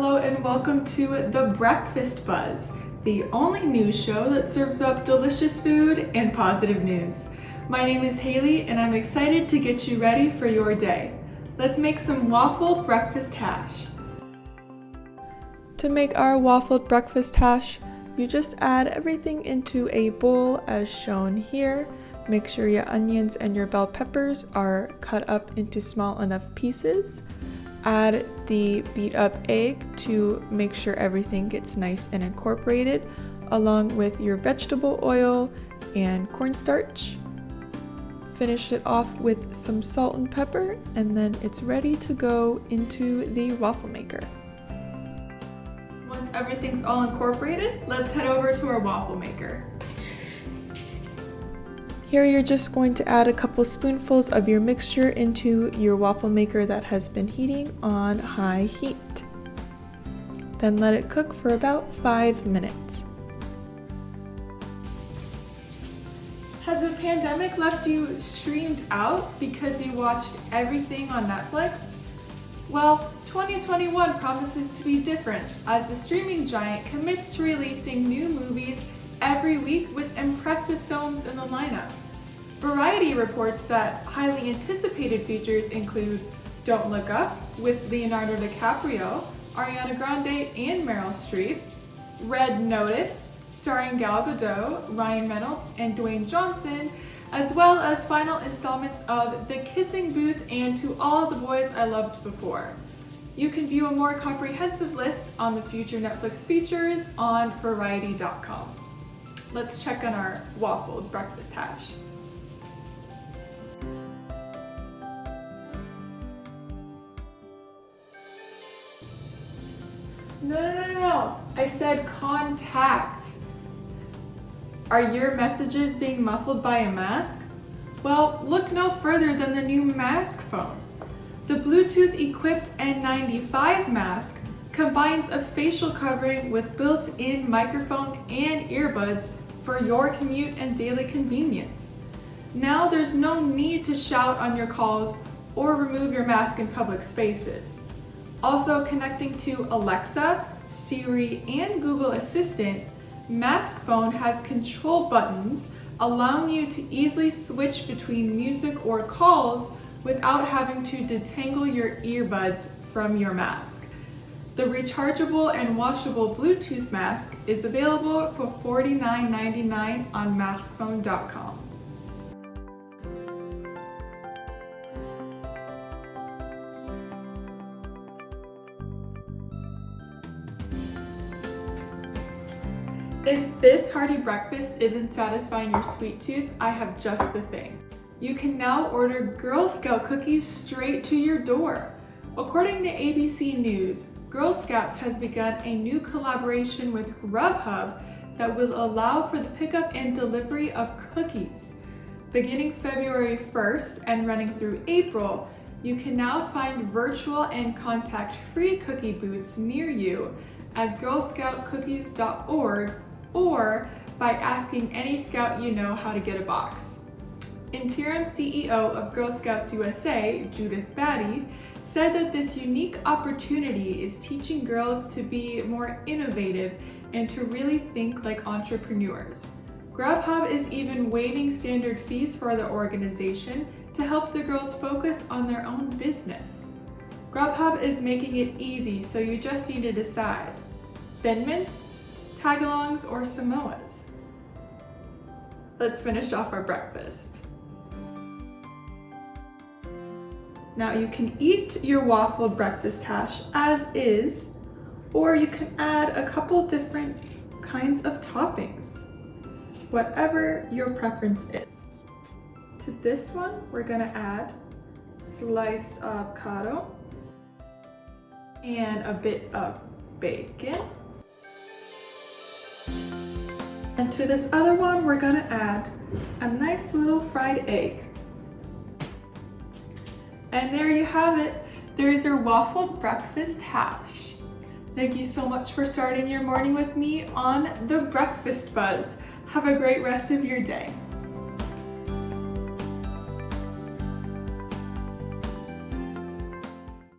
Hello and welcome to The Breakfast Buzz, the only news show that serves up delicious food and positive news. My name is Haley and I'm excited to get you ready for your day. Let's make some waffled breakfast hash. To make our waffled breakfast hash, you just add everything into a bowl as shown here. Make sure your onions and your bell peppers are cut up into small enough pieces. Add the beat up egg to make sure everything gets nice and incorporated, along with your vegetable oil and cornstarch. Finish it off with some salt and pepper, and then it's ready to go into the waffle maker. Once everything's all incorporated, let's head over to our waffle maker. Here you're just going to add a couple spoonfuls of your mixture into your waffle maker that has been heating on high heat. Then let it cook for about 5 minutes. Has the pandemic left you streamed out because you watched everything on Netflix? Well, 2021 promises to be different as the streaming giant commits to releasing new movies every week with impressive films in the lineup. Variety reports that highly anticipated features include Don't Look Up with Leonardo DiCaprio, Ariana Grande, and Meryl Streep, Red Notice starring Gal Gadot, Ryan Reynolds, and Dwayne Johnson, as well as final installments of The Kissing Booth and To All the Boys I Loved Before. You can view a more comprehensive list on the future Netflix features on Variety.com. Let's check on our waffled breakfast hash. No. I said contact. Are your messages being muffled by a mask? Well, look no further than the new Mask phone. The Bluetooth-equipped N95 mask combines a facial covering with built-in microphone and earbuds for your commute and daily convenience. Now there's no need to shout on your calls or remove your mask in public spaces. Also connecting to Alexa, Siri, and Google Assistant, Mask Phone has control buttons allowing you to easily switch between music or calls without having to detangle your earbuds from your mask. The rechargeable and washable Bluetooth mask is available for $49.99 on maskphone.com. If this hearty breakfast isn't satisfying your sweet tooth, I have just the thing. You can now order Girl Scout cookies straight to your door. According to ABC News, Girl Scouts has begun a new collaboration with Grubhub that will allow for the pickup and delivery of cookies. Beginning February 1st and running through April, you can now find virtual and contact-free cookie booths near you at girlscoutcookies.org or by asking any scout you know how to get a box. Interim CEO of Girl Scouts USA, Judith Batty, said that this unique opportunity is teaching girls to be more innovative and to really think like entrepreneurs. Grubhub is even waiving standard fees for the organization to help the girls focus on their own business. Grubhub is making it easy, so you just need to decide. Thin mints, tagalongs, or Samoas? Let's finish off our breakfast. Now you can eat your waffled breakfast hash as is, or you can add a couple different kinds of toppings, whatever your preference is. To this one, we're gonna add sliced avocado and a bit of bacon. And to this other one, we're gonna add a nice little fried egg. And there you have it. There's your waffled breakfast hash. Thank you so much for starting your morning with me on The Breakfast Buzz. Have a great rest of your day.